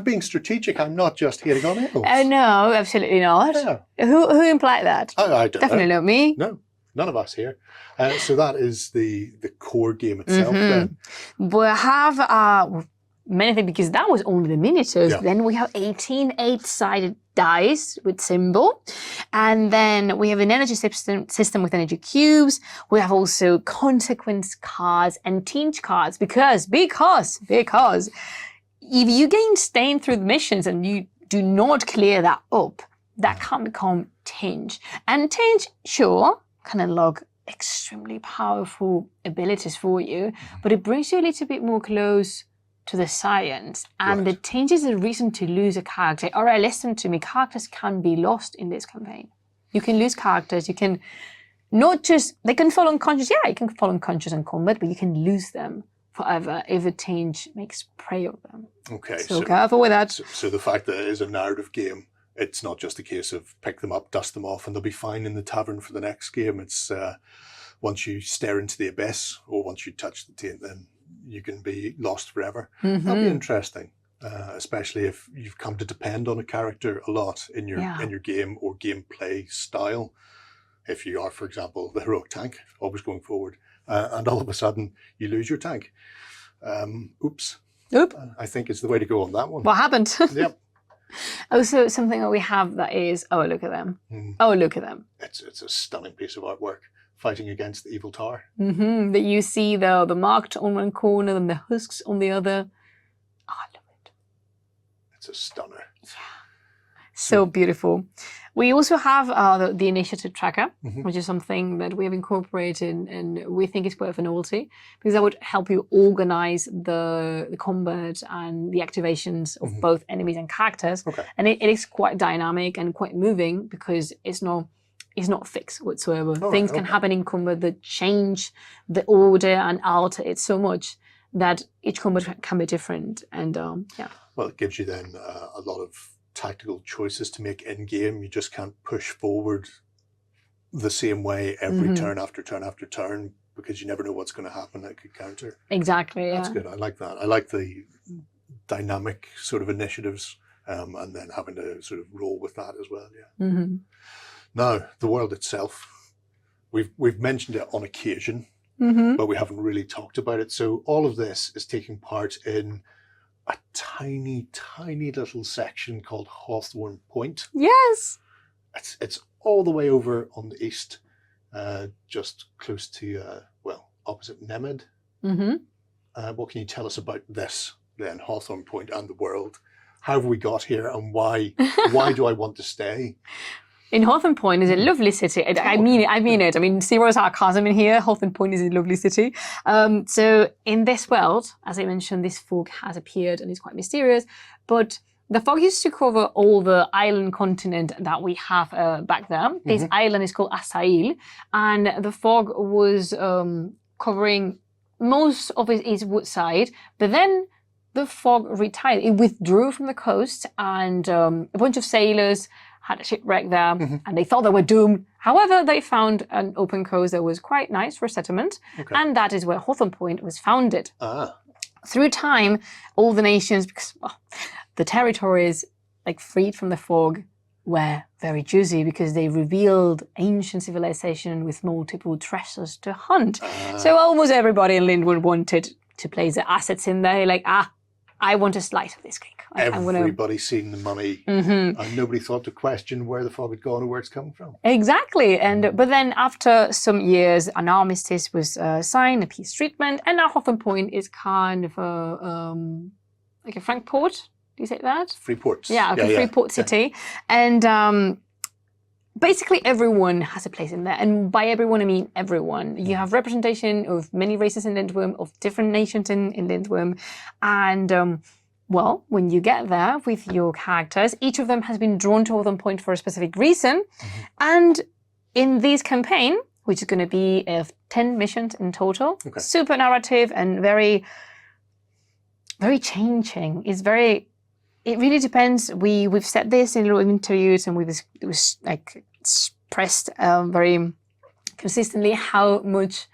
being strategic. I'm not just hitting on elves. No, absolutely not. Yeah. Who implied that? I don't Definitely know. not me. No, none of us here. So that is the core game itself then. We have many things, because that was only the miniatures. Yeah. Then we have 18 8-sided dice with symbol. And then we have an energy system with energy cubes. We have also consequence cards and tinge cards because if you gain stain through the missions and you do not clear that up, that can become tinge. And tinge, sure, can unlock extremely powerful abilities for you, but it brings you a little bit more close to the science. And the tinge is a reason to lose a character. All right, listen to me. Characters can be lost in this campaign. You can lose characters. You can they can fall unconscious. Yeah, you can fall unconscious in combat, but you can lose them forever if a tinge makes prey of them. Okay. So careful with that. So the fact that it is a narrative game, it's not just a case of pick them up, dust them off, and they'll be fine in the tavern for the next game. It's once you stare into the abyss or once you touch the taint, then you can be lost forever. That'll be interesting, especially if you've come to depend on a character a lot in your game or gameplay style. If you are, for example, the heroic tank, always going forward, and all of a sudden you lose your tank. Oops. I think it's the way to go on that one. What happened? Yep. Also, something that we have that is, oh, look at them. Oh, look at them. It's a stunning piece of artwork, fighting against the evil tower. That you see the marked on one corner and the husks on the other. Oh, I love it. It's a stunner. Yeah. So beautiful. We also have the initiative tracker, which is something that we have incorporated and we think is worth a novelty because that would help you organize the combat and the activations of both enemies and characters. Okay. And it is quite dynamic and quite moving because it's not fixed whatsoever. Things can happen in combat that change the order and alter it so much that each combat can be different. And yeah. Well, it gives you then a lot of tactical choices to make in game. You just can't push forward the same way every turn after turn after turn because you never know what's going to happen that could counter. Exactly. That's good. I like that. I like the dynamic sort of initiatives and then having to sort of roll with that as well. Yeah. Now, the world itself, we've mentioned it on occasion, but we haven't really talked about it. So all of this is taking part in a tiny, tiny little section called Hawthorne Point. Yes. It's all the way over on the east, just close to, opposite Nemed. What can you tell us about this, then, Hawthorne Point and the world? How have we got here and why do I want to stay? In Hawthorne Point is a lovely city. I mean it. I mean, zero sarcasm in here. Hawthorne Point is a lovely city. So in this world, as I mentioned, this fog has appeared and it's quite mysterious. But the fog used to cover all the island continent that we have back there. This island is called Asail. And the fog was covering most of its woodside. But then the fog retired. It withdrew from the coast and a bunch of sailors had a shipwreck there and they thought they were doomed. However, they found an open coast that was quite nice for settlement. And that is where Hawthorne Point was founded. Through time, all the nations, because the territories like freed from the fog, were very juicy because they revealed ancient civilization with multiple treasures to hunt. So almost everybody in Lindwood wanted to place their assets in there, like, I want a slice of this cake. Everybody's seen the money, and nobody thought to question where the fog had gone or where it's coming from. Exactly, but then after some years, an armistice was signed, a peace treatment, and now Hawthorne Point is kind of like a frank port. Do you say that? Free ports. Yeah, like a free port city, and basically everyone has a place in there, and by everyone I mean everyone. You have representation of many races in Lindworm, of different nations in Lindworm, and well, when you get there with your characters, each of them has been drawn to Hawthorne Point for a specific reason. And in this campaign, which is going to be 10 missions in total, super narrative and very, very changing. It really depends. We've said this in little interviews, and it was like expressed very consistently how much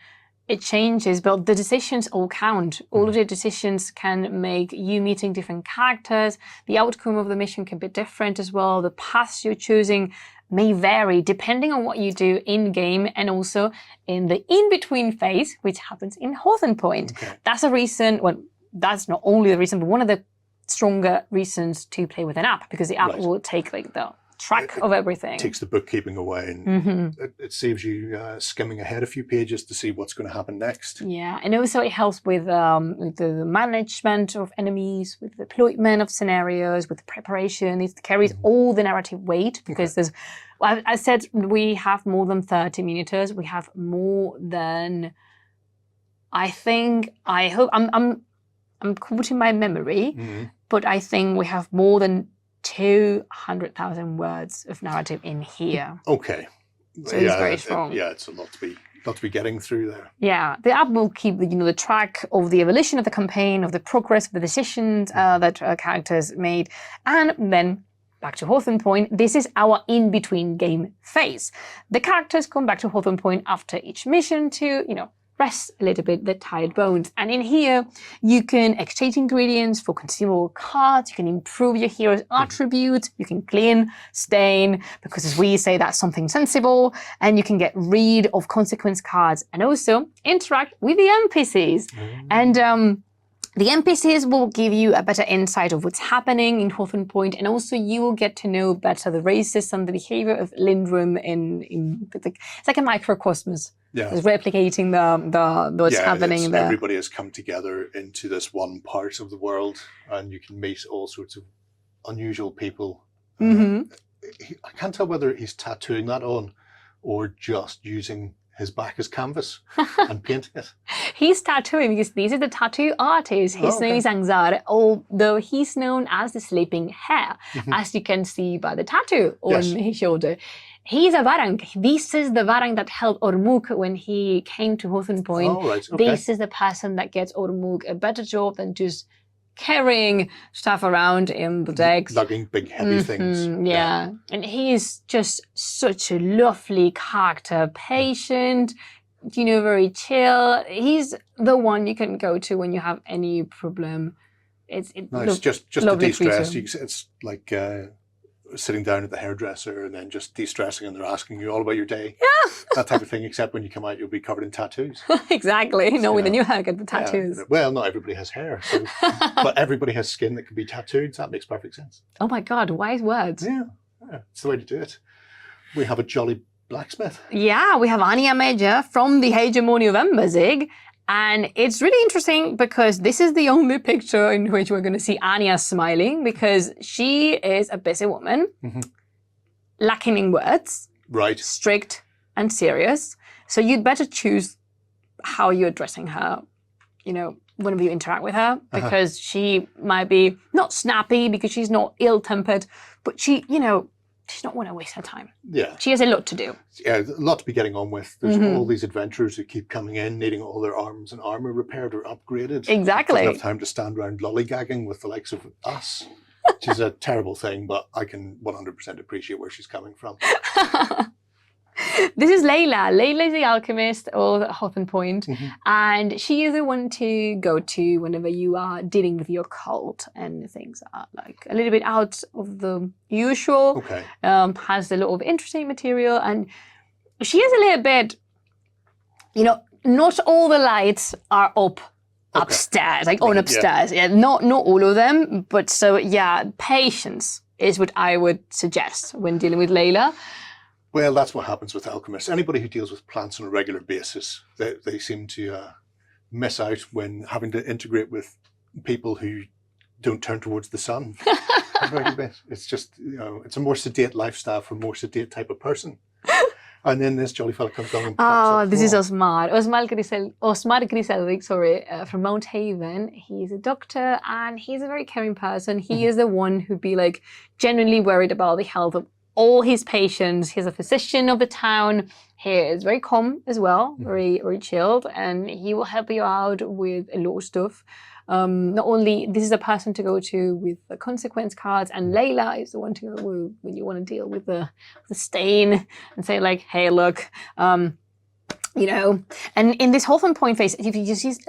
it changes, but the decisions all count. All of the decisions can make you meeting different characters. The outcome of the mission can be different as well. The paths you're choosing may vary depending on what you do in-game and also in the in-between phase, which happens in Hawthorne Point. That's a reason, well, that's not only the reason, but one of the stronger reasons to play with an app, because the app will take like the track of everything. It takes the bookkeeping away, and it saves you skimming ahead a few pages to see what's going to happen next. Yeah, and also it helps with the management of enemies, with the deployment of scenarios, with the preparation. It carries all the narrative weight, because there's, well, I said we have more than 30 miniatures. We have more than, I hope, I'm quoting my memory, but I think we have more than 200,000 words of narrative in here. Okay. So it's very strong. It's a lot to be getting through there. Yeah, the app will keep the track of the evolution of the campaign, of the progress of the decisions that characters made, and then back to Hawthorne Point. This is our in-between game phase. The characters come back to Hawthorne Point after each mission to, rest a little bit the tired bones. And in here, you can exchange ingredients for consumable cards, you can improve your hero's attributes, you can clean, stain, because as we say, that's something sensible, and you can get rid of consequence cards and also interact with the NPCs. And the NPCs will give you a better insight of what's happening in Hawthorne Point, and also you will get to know better the races and the behavior of Lindworm it's like a microcosmos. Yeah. It's replicating the what's happening there. Everybody has come together into this one part of the world, and you can meet all sorts of unusual people. I can't tell whether he's tattooing that on or just using his back as canvas and painting it. He's tattooing because this is the tattoo artist. His name is Angzar, although he's known as the Sleeping Hare, as you can see by the tattoo on his shoulder. He's a Varang. This is the Varang that helped Ormuk when he came to Hawthorne Point. This is the person that gets Ormuk a better job than just carrying stuff around in the decks. Lugging big heavy things. Yeah. And he is just such a lovely character. Patient, very chill. He's the one you can go to when you have any problem. It's just to de-stress. It's like sitting down at the hairdresser and then just de-stressing, and they're asking you all about your day. Yeah. That type of thing, except when you come out, you'll be covered in tattoos. Exactly. With a new haircut, the tattoos. Yeah. Well, not everybody has hair, but everybody has skin that can be tattooed. So that makes perfect sense. Oh my God, wise words. Yeah, it's the way to do it. We have a jolly blacksmith. Yeah, we have Anya Major from the Hegemony of Emberzig. And it's really interesting because this is the only picture in which we're going to see Anya smiling, because she is a busy woman, lacking in words, strict and serious. So you'd better choose how you're addressing her, whenever you interact with her, because she might be not snappy because she's not ill-tempered, but she, she's not want to waste her time. Yeah. She has a lot to do. Yeah, a lot to be getting on with. There's all these adventurers who keep coming in, needing all their arms and armor repaired or upgraded. Exactly. Doesn't have time to stand around lollygagging with the likes of us, which is a terrible thing, but I can 100% appreciate where she's coming from. This is Layla. Layla is the alchemist of Hawthorne Point, and she is the one to go to whenever you are dealing with your cult and things are like a little bit out of the usual. Okay. Has a lot of interesting material, and she is a little bit, you know, not all the lights are up. Upstairs, like on upstairs. Yeah, not all of them, but so yeah, patience is what I would suggest when dealing with Layla. Well, that's what happens with alchemists. Anybody who deals with plants on a regular basis, they seem to miss out when having to integrate with people who don't turn towards the sun. It's just, you know, it's a more sedate lifestyle for a more sedate type of person. And then this jolly fella comes along and pops up. This is Osmar. Osmar Griselvik, sorry, from Mount Haven. He's a doctor and he's a very caring person. He is the one who'd be like genuinely worried about the health of all his patients. He's a physician of the town. He is very calm as well, very chilled, and he will help you out with a lot of stuff. Not only this is a person to go to with the consequence cards, and Layla is the one to go with when you want to deal with the stain and say like, hey, look, you know. And in this Hawthorne Point phase, if you just use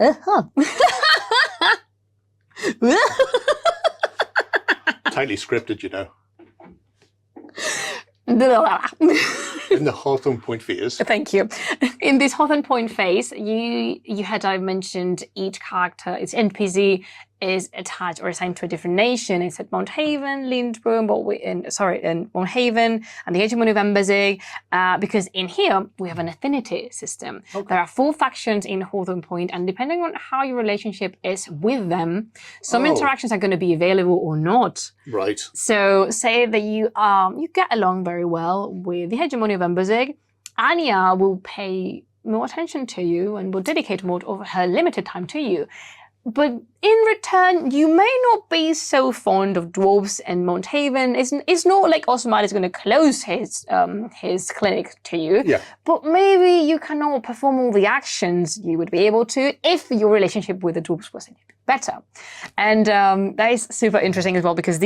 tightly scripted, you know. In the Hawthorne Point phase. Thank you. In this Hawthorne Point phase, I've mentioned each character, its NPC is attached or assigned to a different nation. It's at Mount Haven, Lindbro, Mount Haven, and the Hegemony of Embazig, because in here we have an affinity system. Okay. There are 4 factions in Hawthorne Point, and depending on how your relationship is with them, some interactions are going to be available or not. Right. So say that you get along very well with the Hegemony of Embazig, Anya will pay more attention to you and will dedicate more of her limited time to you. But in return, you may not be so fond of dwarves and Mount Haven. It's not like Osmar is going to close his clinic to you. Yeah. But maybe you cannot perform all the actions you would be able to if your relationship with the dwarves was a little bit better. And that is super interesting as well, because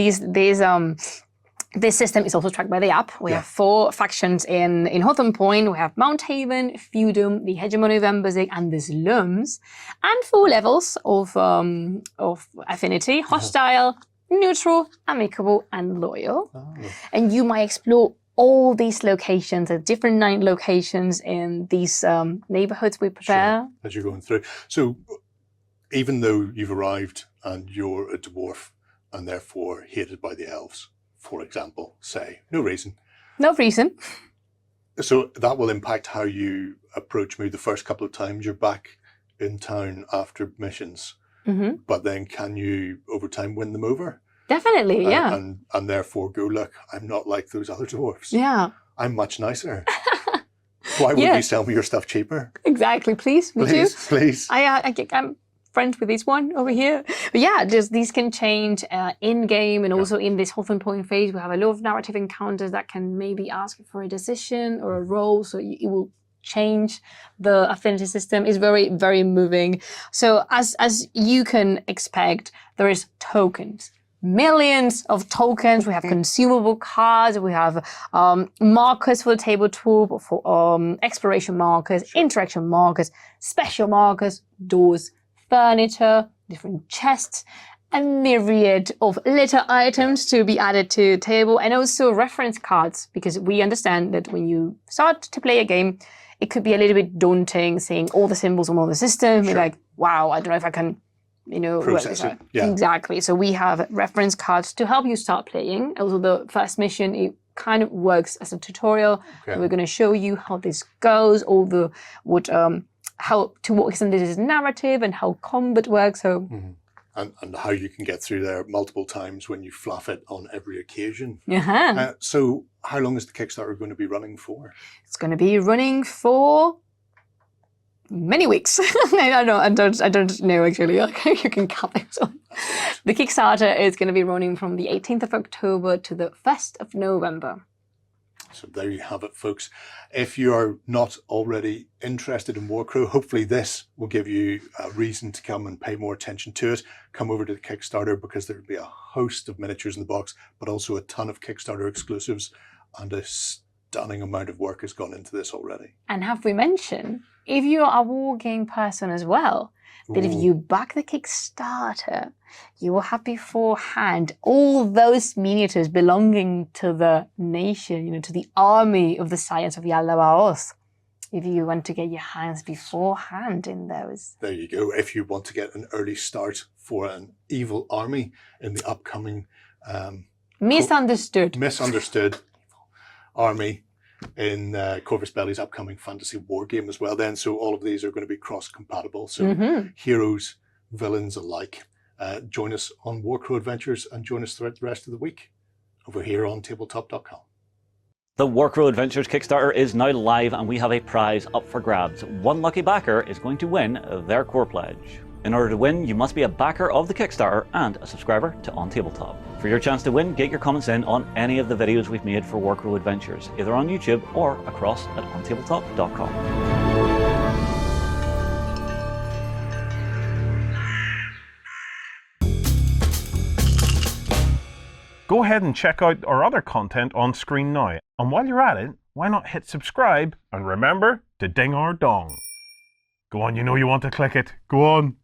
this system is also tracked by the app. We have 4 factions in Hawthorne Point. We have Mount Haven, Feudum, the Hegemony of Embazig, and the Slums, and 4 levels of affinity: hostile, neutral, amicable, and loyal. And you might explore all these locations at different 9 locations in these neighborhoods we prepare. Sure. As you're going through. So even though you've arrived and you're a dwarf and therefore hated by the elves, for example, say, no reason. No reason. So that will impact how you approach me the first couple of times you're back in town after missions. But then can you, over time, win them over? Definitely, yeah. And therefore go, look, I'm not like those other dwarfs. Yeah. I'm much nicer. Why would you sell me your stuff cheaper? Exactly, please. Please. I'm friends with this one over here. But yeah, these can change in-game, and also in this Hawthorne Point phase, we have a lot of narrative encounters that can maybe ask for a decision or a role, so it will change the affinity system. Is very, very moving. So as you can expect, there is tokens. Millions of tokens. We have consumable cards. We have markers for the tabletop, for exploration markers, interaction markers, special markers, doors, furniture, different chests, a myriad of litter items to be added to the table, and also reference cards, because we understand that when you start to play a game, it could be a little bit daunting seeing all the symbols on all the system. You're like, wow, I don't know if I can, process it. Yeah. Exactly. So we have reference cards to help you start playing. Also, the first mission, it kind of works as a tutorial. Okay. We're going to show you how this goes, how to what extent this is narrative and how combat works. So, and how you can get through there multiple times when you fluff it on every occasion. So, how long is the Kickstarter going to be running for? It's going to be running for many weeks. I don't know actually. You can count it. The Kickstarter is going to be running from the 18th of October to the 1st of November. So there you have it, folks. If you are not already interested in Warcrow, hopefully this will give you a reason to come and pay more attention to it. Come over to the Kickstarter, because there will be a host of miniatures in the box, but also a ton of Kickstarter exclusives and a stunning amount of work has gone into this already. And have we mentioned, if you're a wargame person as well, that if you back the Kickstarter, you will have beforehand all those miniatures belonging to the nation, to the army of the science of Yaldabaoth. If you want to get your hands beforehand in those. There you go. If you want to get an early start for an evil army in the upcoming misunderstood army in Corvus Belli's upcoming fantasy war game as well then. So all of these are going to be cross-compatible. So heroes, villains alike. Join us on Warcrow Adventures and join us throughout the rest of the week over here on tabletop.com. The Warcrow Adventures Kickstarter is now live and we have a prize up for grabs. One lucky backer is going to win their core pledge. In order to win, you must be a backer of the Kickstarter and a subscriber to OnTableTop. For your chance to win, get your comments in on any of the videos we've made for Warcrow Adventures, either on YouTube or across at OnTableTop.com. Go ahead and check out our other content on screen now. And while you're at it, why not hit subscribe and remember to ding our dong. Go on, you know you want to click it. Go on.